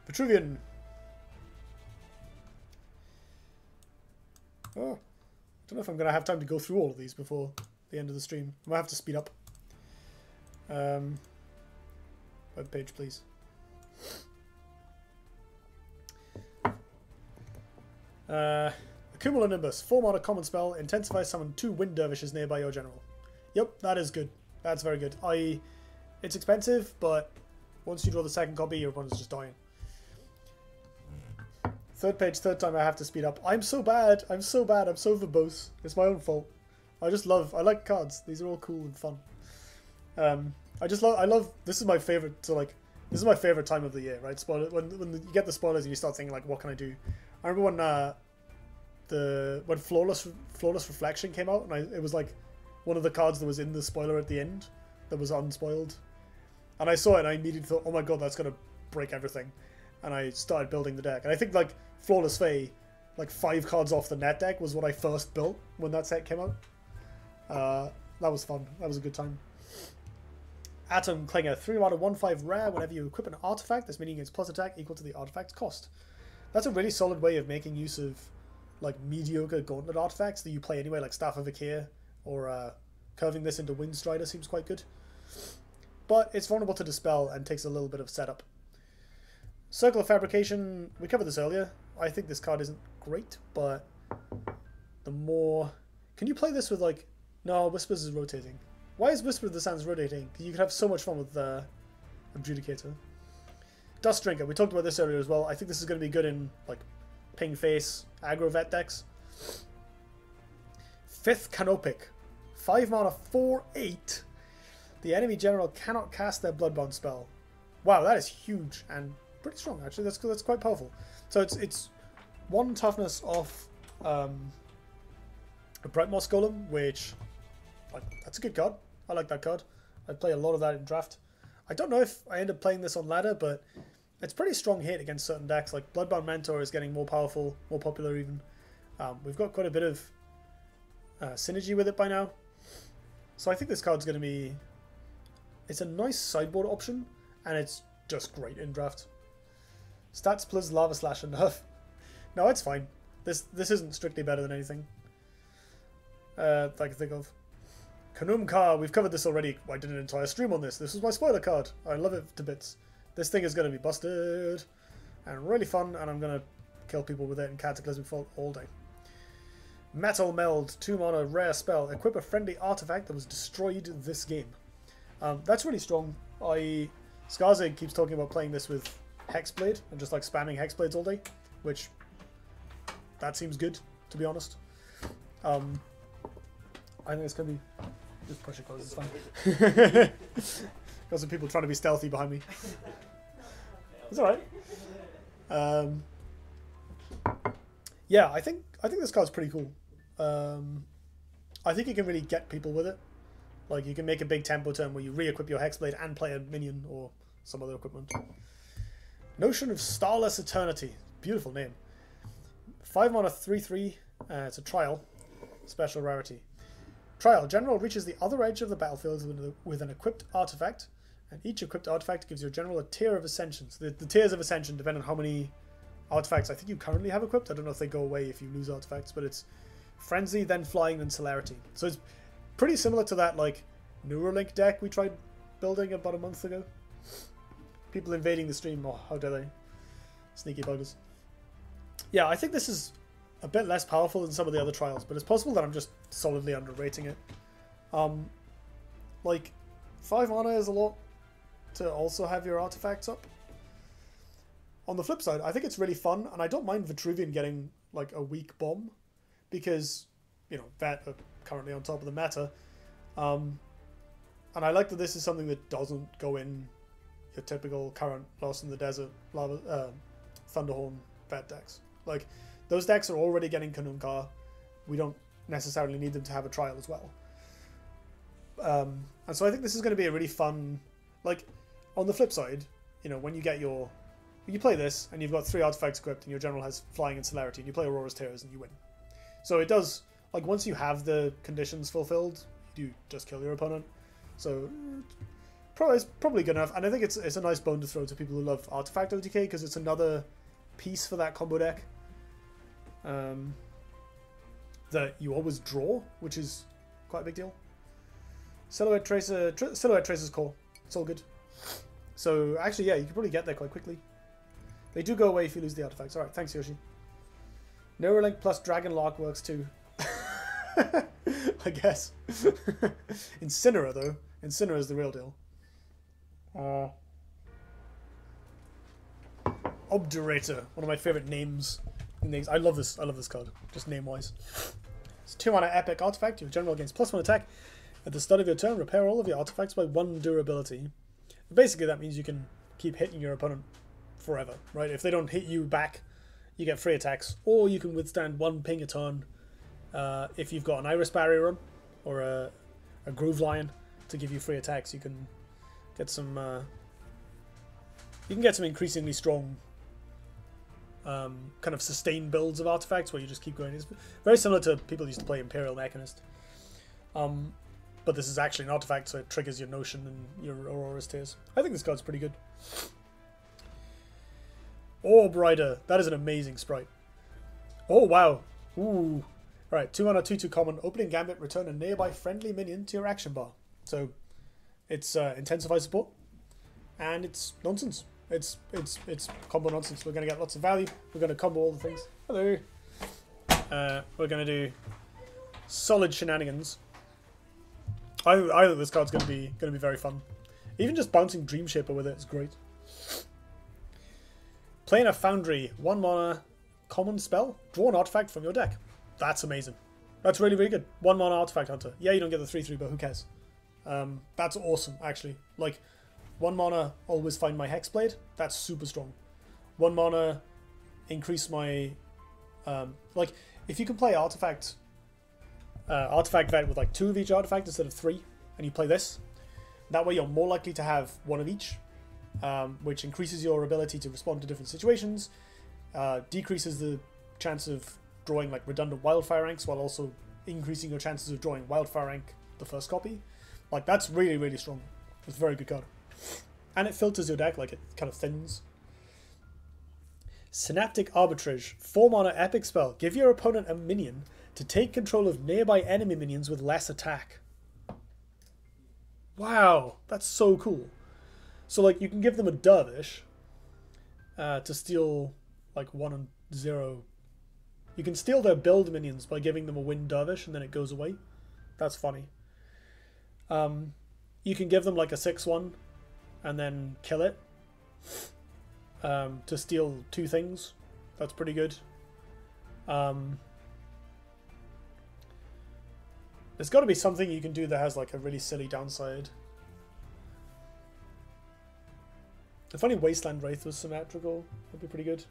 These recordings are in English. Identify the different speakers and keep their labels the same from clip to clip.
Speaker 1: Vetruvian. Oh, I don't know if I'm going to have time to go through all of these before the end of the stream. I might have to speed up. Web page, please. Cumulonimbus. 4-mana common spell. Intensify summon 2 wind dervishes nearby your general. Yep, that is good. That's very good. It's expensive, but once you draw the second copy, your opponent's just dying. Third page, third time I have to speed up. I'm so bad. I'm so bad. I'm so verbose. It's my own fault. I like cards. These are all cool and fun. I love, this is my favorite, so like, this is my favorite time of the year, right? Spoiler, when you get the spoilers and you start thinking like, what can I do? I remember when Flawless Reflection came out, and it was like one of the cards that was in the spoiler at the end that was unspoiled. And I saw it and I immediately thought, oh my god, that's gonna break everything. And I started building the deck. And I think like Flawless Fae, like 5 cards off the net deck was what I first built when that set came out. That was fun. That was a good time. Atom Klinger, 3-mana 1/5 rare. Whenever you equip an artifact, this minion gets plus attack equal to the artifact's cost. That's a really solid way of making use of like mediocre gauntlet artifacts that you play anyway, like Staff of Akir, or curving this into Windstrider seems quite good. But it's vulnerable to Dispel and takes a little bit of setup. Circle of Fabrication, we covered this earlier. I think this card isn't great, but the more... Can you play this with like... No, Whispers is rotating. Why is Whisper of the Sands rotating? Because you could have so much fun with Adjudicator. Dust Drinker, we talked about this earlier as well. I think this is going to be good in like ping face, aggro vet decks. 5th Canopic, 5-mana 4/8. The enemy general cannot cast their Bloodbound spell. Wow, that is huge and pretty strong actually. That's quite powerful. So it's 1 toughness off a Brightmoss Golem, which like that's a good card. I like that card. I'd play a lot of that in draft. I don't know if I end up playing this on ladder, but it's pretty strong hit against certain decks. Like Bloodbound Mentor is getting more powerful, more popular even. We've got quite a bit of synergy with it by now. So I think this card's going to be... It's a nice sideboard option, and it's just great in draft. Stats plus Lava Slash and nerf. No, it's fine. This isn't strictly better than anything that I can think of. Kanum Ka, we've covered this already. I did an entire stream on this. This was my spoiler card. I love it to bits. This thing is going to be busted and really fun, and I'm going to kill people with it in Cataclysmic Fault all day. Metal Meld, 2-mana rare spell. Equip a friendly artifact that was destroyed this game. That's really strong. Skarzig keeps talking about playing this with Hexblade and just like spamming Hexblades all day, which that seems good, to be honest. I think it's going to be... Just push it close, it's fine. Got some people trying to be stealthy behind me. It's alright. Yeah, I think this card's pretty cool. I think you can really get people with it. Like, you can make a big tempo turn where you re-equip your Hexblade and play a minion or some other equipment. Notion of Starless Eternity. Beautiful name. 5-mana 3/3. It's a trial. Special rarity. Trial. General reaches the other edge of the battlefield with an equipped artifact, and each equipped artifact gives your general a tier of ascension. So the tiers of ascension depend on how many artifacts I think you currently have equipped. I don't know if they go away if you lose artifacts, but it's Frenzy, then Flying, then Celerity. So it's pretty similar to that like Neuralink deck we tried building about a month ago. People invading the stream. Oh, how dare they? Sneaky buggers. Yeah, I think this is a bit less powerful than some of the other trials, but it's possible that I'm just solidly underrating it. Like, 5 mana is a lot to also have your artifacts up. On the flip side, I think it's really fun, and I don't mind Vetruvian getting like a weak bomb, because, you know, Vet are currently on top of the meta. And I like that this is something that doesn't go in your typical current Lost in the Desert, Thunderhorn Vet decks. Like, those decks are already getting Kanunka. We don't necessarily need them to have a trial as well. And so I think this is going to be a really fun... Like, on the flip side, you know, when you get your... You play this, and you've got 3 artifacts equipped, and your general has Flying and Celerity, and you play Aurora's Tears, and you win. So it does... Like, once you have the conditions fulfilled, you do just kill your opponent. So, it's probably good enough, and I think it's a nice bone to throw to people who love Artifact OTK, because it's another piece for that combo deck that you always draw, which is quite a big deal. Silhouette Tracer's core. It's all good. So actually, yeah, you can probably get there quite quickly. They do go away if you lose the artifacts. All right, thanks, Yoshi. Neuralink plus Dragon Lark works too. I guess. Incineroar though. Incineroar is the real deal. Obdurator, one of my favorite names. I love this card, just name-wise. It's 2 mana epic artifact. Your general gains +1 attack. At the start of your turn, repair all of your artifacts by 1 durability. Basically, that means you can keep hitting your opponent forever, right? If they don't hit you back, you get free attacks, or you can withstand 1 ping a turn. If you've got an Iris Barrier on, or a Groove Lion to give you free attacks, you can get some. You can get some increasingly strong, kind of sustained builds of artifacts where you just keep going. It's very similar to people used to play Imperial Mechanist. But this is actually an artifact, so it triggers your Notion and your Aurora's Tears. I think this card's pretty good. Orb Rider. That is an amazing sprite. Oh, wow. Ooh. Alright, 2 mana, 2/2 common. Opening Gambit, return a nearby friendly minion to your action bar. So, it's Intensify support. And it's nonsense. It's combo nonsense. We're going to get lots of value. We're going to combo all the things. Hello. We're going to do solid shenanigans. I think this card's going to be very fun. Even just bouncing Dream Shaper with it is great. Playing a Foundry, 1 mana common spell, draw an artifact from your deck. That's amazing. That's really, really good. 1 mana Artifact Hunter. Yeah, you don't get the 3/3, but who cares? That's awesome, actually. Like, 1 mana, always find my Hexblade. That's super strong. 1 mana, increase my... like, if you can play Artifact Vet with like 2 of each artifact instead of 3, and you play this, that way you're more likely to have 1 of each, which increases your ability to respond to different situations, decreases the chance of drawing like redundant Wildfire ranks, while also increasing your chances of drawing Wildfire rank the first copy. Like, that's really, really strong. It's a very good card. And it filters your deck, like it kind of thins. Synaptic Arbitrage, 4 mana epic spell. Give your opponent a minion to take control of nearby enemy minions with less attack. Wow, that's so cool. So, like, you can give them a Dervish to steal, like, 1 and 0. You can steal their build minions by giving them a Wind Dervish, and then it goes away. That's funny. You can give them, like, a 6/1, and then kill it to steal 2 things. That's pretty good. There's got to be something you can do that has like a really silly downside. If only Wasteland Wraith was symmetrical, that'd be pretty good.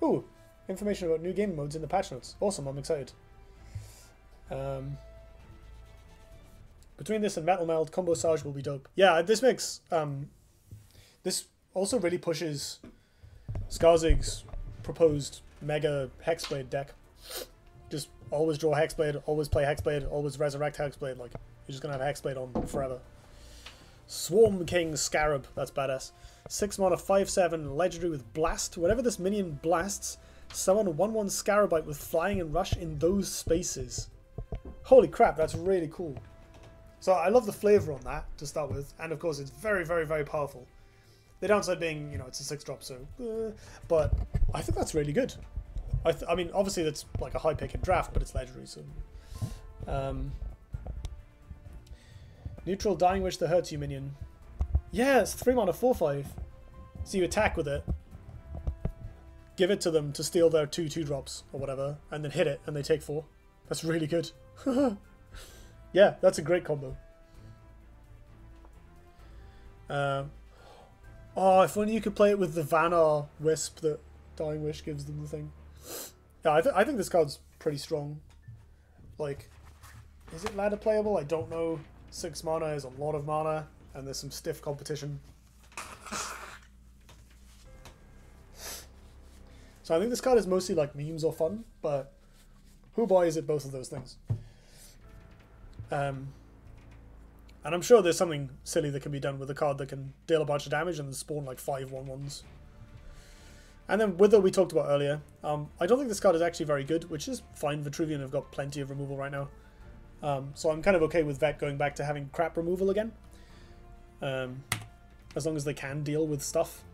Speaker 1: Ooh, information about new game modes in the patch notes. Awesome, I'm excited. Between this and Metal Meld, Combo Sage will be dope. Yeah, this makes... this also really pushes Skarzig's proposed Mega Hexblade deck. Just always draw Hexblade, always play Hexblade, always resurrect Hexblade. Like, you're just gonna have Hexblade on forever. Swarm King Scarab, that's badass. 6 mana, 5/7, legendary with Blast. Whenever this minion blasts, summon a 1/1 Scarabite with Flying and Rush in those spaces. Holy crap, that's really cool. So I love the flavor on that to start with, and of course it's very, very, very powerful. The downside being, you know, it's a 6-drop, so... but I think that's really good. I mean, obviously that's like a high pick in draft, but it's legendary, so... Neutral Dying Wish that hurts you minion. Yeah, it's 3 mana 4/5. So you attack with it, give it to them to steal their 2/2-drops or whatever, and then hit it, and they take 4. That's really good. Yeah, that's a great combo. Oh, if only you could play it with the Vanar Wisp that Dying Wish gives them the thing. Yeah, I think this card's pretty strong. Like, is it ladder playable? I don't know. 6 mana is a lot of mana, and there's some stiff competition. So I think this card is mostly like memes or fun, but who buys it both of those things? And I'm sure there's something silly that can be done with a card that can deal a bunch of damage and then spawn like 5 1/1s. And then Wither we talked about earlier. I don't think this card is actually very good, which is fine. Vetruvian have got plenty of removal right now. So I'm kind of okay with Vet going back to having crap removal again. As long as they can deal with stuff.